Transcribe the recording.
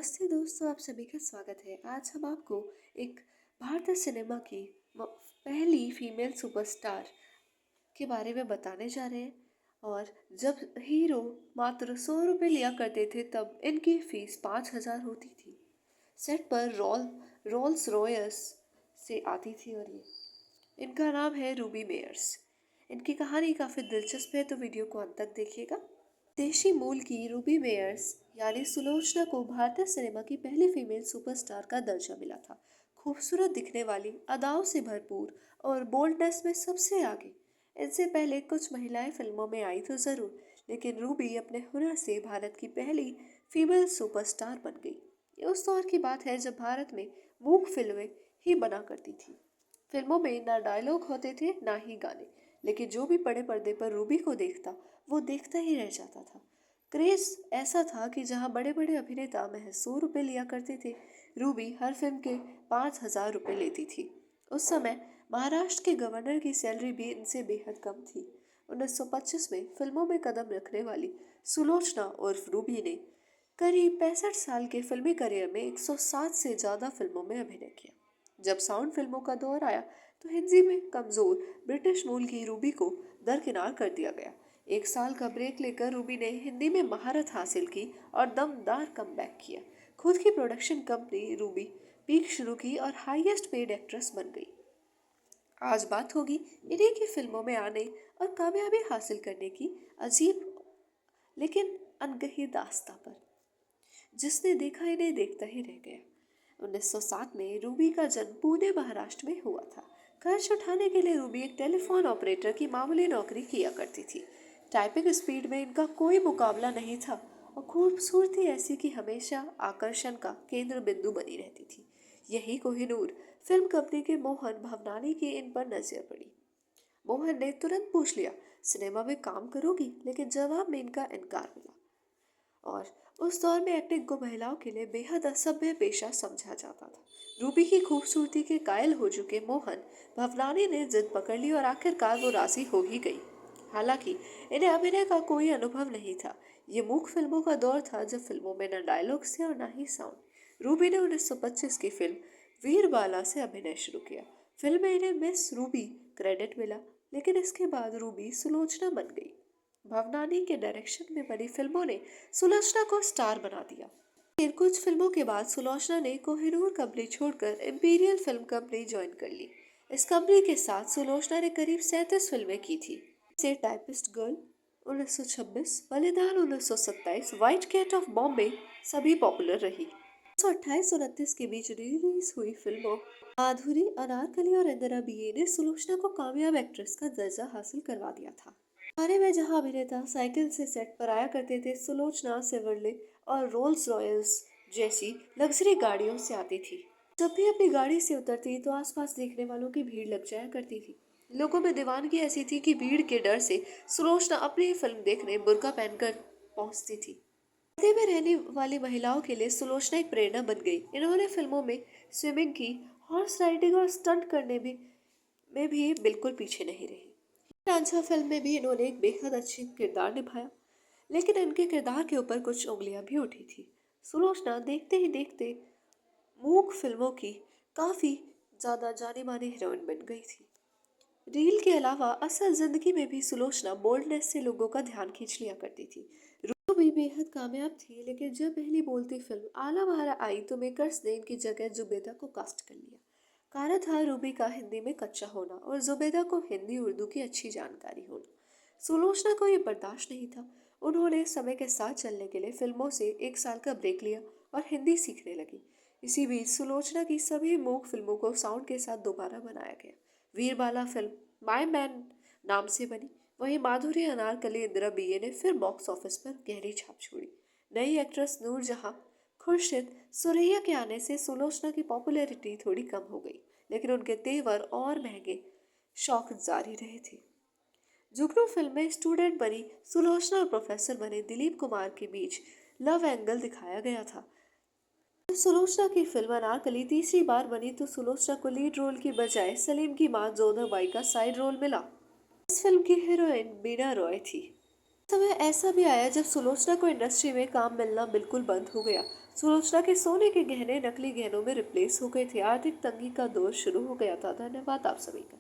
नमस्ते दोस्तों, आप सभी का स्वागत है। आज हम आपको एक भारतीय सिनेमा की पहली फीमेल सुपरस्टार के बारे में बताने जा रहे हैं। और जब हीरो मात्र 100 रुपये लिया करते थे तब इनकी फीस 5,000 होती थी। सेट पर रोल्स रॉयस से आती थी और ये इनका नाम है रूबी मेयर्स। इनकी कहानी काफ़ी दिलचस्प है, तो वीडियो को अंत तक देखिएगा। देशी मूल की रूबी मेयर्स यानी सुलोचना को भारतीय सिनेमा की पहली फीमेल सुपरस्टार का दर्जा मिला था। खूबसूरत दिखने वाली, अदाओं से भरपूर और बोल्डनेस में सबसे आगे। इनसे पहले कुछ महिलाएं फिल्मों में आई तो जरूर, लेकिन रूबी अपने हुनर से भारत की पहली फीमेल सुपरस्टार बन गई। ये उस दौर की बात है जब भारत में मूक फिल्में ही बना करती थी। फिल्मों में ना डायलॉग होते थे ना ही गाने, लेकिन जो भी बड़े पर्दे पर रूबी को देखता वो देखता ही रह जाता था। क्रेज ऐसा था कि जहां बड़े बड़े अभिनेता महज 100 रुपये लिया करते थे, रूबी हर फिल्म के 5,000 रुपये लेती थी। उस समय महाराष्ट्र के गवर्नर की सैलरी भी इनसे बेहद कम थी। 1925 में फिल्मों में कदम रखने वाली सुलोचना उर्फ रूबी ने करीब 65 साल के फिल्मी करियर में 107 से ज़्यादा फिल्मों में अभिनय किया। जब साउंड फिल्मों का दौर आया तो हिंदी में कमजोर ब्रिटिश मूल की रूबी को दरकिनार कर दिया गया। 1 साल का ब्रेक लेकर रूबी ने हिंदी में महारत हासिल की और दमदार कमबैक किया। खुद की प्रोडक्शन कंपनी रूबी पीक शुरू की और हाईएस्ट पेड एक्ट्रेस बन गई। आज बात होगी इन्हीं की फिल्मों में आने और कामयाबी हासिल करने की अजीब लेकिन अनकही दास्ता पर, जिसने देखा इन्हें देखता ही रह गया। 1907 में रूबी का जन्म पुणे महाराष्ट्र में हुआ था। खर्च उठाने के लिए रूबी एक टेलीफोन ऑपरेटर की मामूली नौकरी किया करती थी। टाइपिंग स्पीड में इनका कोई मुकाबला नहीं था और खूबसूरती ऐसी कि हमेशा आकर्षण का केंद्र बिंदु बनी रहती थी। यही कोहिनूर फिल्म कंपनी के मोहन भवनानी की इन पर नजर पड़ी। मोहन ने तुरंत पूछ लिया, सिनेमा में काम करोगी? लेकिन जवाब में इनका इनकार मिला। और उस दौर में एक्टिंग को महिलाओं के लिए बेहद असभ्य पेशा समझा जाता था। रूबी की खूबसूरती के कायल हो चुके मोहन भवनानी ने जिद पकड़ ली और आखिरकार वो राजी हो ही गई। हालांकि इन्हें अभिनय का कोई अनुभव नहीं था। ये मूक फिल्मों का दौर था जब फिल्मों में न डायलॉग थे और न ही साउंड। रूबी ने 1925 की फिल्म वीरबाला से अभिनय शुरू किया। फिल्म में इन्हें मिस रूबी क्रेडिट मिला, लेकिन इसके बाद रूबी सुलोचना बन गई। भवनानी के डायरेक्शन में बनी फिल्मों ने सुलोचना को स्टार बना दिया। फिर कुछ फिल्मों के बाद सुलोचना ने कोहिनूर कंपनी छोड़कर इंपीरियल फिल्म कंपनी ज्वाइन कर ली। इस कंपनी के साथ सुलोचना ने करीब 37 फिल्में की थी, जैसे टाइपिस्ट गर्ल 1926, बलिदान 1927, व्हाइट कैट ऑफ बॉम्बे सभी पॉपुलर रही। 1928-29 के बीच रिलीज हुई फिल्मों माधुरी, अनारकली और इंदिरा बीए ने सुलोचना को कामयाब एक्ट्रेस का दर्जा हासिल करवा दिया था। हारे में जहां अभिनेता साइकिल से सेट पर आया करते थे, सुलोचना सेवर्ले और रोल्स रॉयल्स जैसी लग्जरी गाड़ियों से आती थी। जब भी अपनी गाड़ी से उतरती तो आसपास देखने वालों की भीड़ लग जाया करती थी। लोगों में दीवानगी ऐसी थी कि भीड़ के डर से सुलोचना अपनी ही फिल्म देखने बुर्का पहनकर पहुंचती थी। पर्दे में रहने वाली महिलाओं के लिए सुलोचना एक प्रेरणा बन गई। इन्होंने फिल्मों में स्विमिंग की, हॉर्स राइडिंग और स्टंट करने में भी बिल्कुल पीछे नहीं रही। रांझा फिल्म में भी इन्होंने एक बेहद अच्छी किरदार निभाया, लेकिन इनके किरदार के ऊपर कुछ उंगलियां भी उठी थी। सुलोचना देखते ही देखते मूक फिल्मों की काफी ज्यादा जानी मानी हीरोइन बन गई थी। रील के अलावा असल जिंदगी में भी सुलोचना बोल्डनेस से लोगों का ध्यान खींच लिया करती थी। रूबी भी बेहद कामयाब थी, लेकिन जब पहली बोलती फिल्म आला बहारा आई तो मेकर्स ने इनकी जगह जुबेदा को कास्ट कर लिया। कारण था रूबी का हिंदी में कच्चा होना और जुबेदा को हिंदी उर्दू की अच्छी जानकारी होना। सुलोचना को ये बर्दाश्त नहीं था। उन्होंने समय के साथ चलने के लिए फिल्मों से 1 साल का ब्रेक लिया और हिंदी सीखने लगी। इसी बीच सुलोचना की सभी मूक फिल्मों को साउंड के साथ दोबारा बनाया गया। वीरबाला फिल्म माय मैन नाम से बनी। वहीं माधुरी, अनारकली, इंदिरा बीए ने फिर बॉक्स ऑफिस पर गहरी छाप छोड़ी। नई एक्ट्रेस नूरजहां खुर्शीद सुरैया के आने से सुलोचना की पॉपुलैरिटी थोड़ी कम हो गई, लेकिन उनके तेवर और महंगे शौक जारी रहे थे। जुगनू फिल्म में स्टूडेंट बनी सुलोचना और प्रोफेसर बने दिलीप कुमार के बीच लव एंगल दिखाया गया था। सुलोचना की फिल्म अनारकली तीसरी बार बनी तो सुलोचना को लीड रोल की बजाय सलीम की मां जोधाबाई का साइड रोल मिला। इस फिल्म की हीरोइन बीना रॉय थी। समय ऐसा भी आया जब सुलोचना को इंडस्ट्री में काम मिलना बिल्कुल बंद हो गया। सुलोचना के सोने के गहने नकली गहनों में रिप्लेस हो गए थे। आर्थिक तंगी का दौर शुरू हो गया था। धन्यवाद आप सभी का।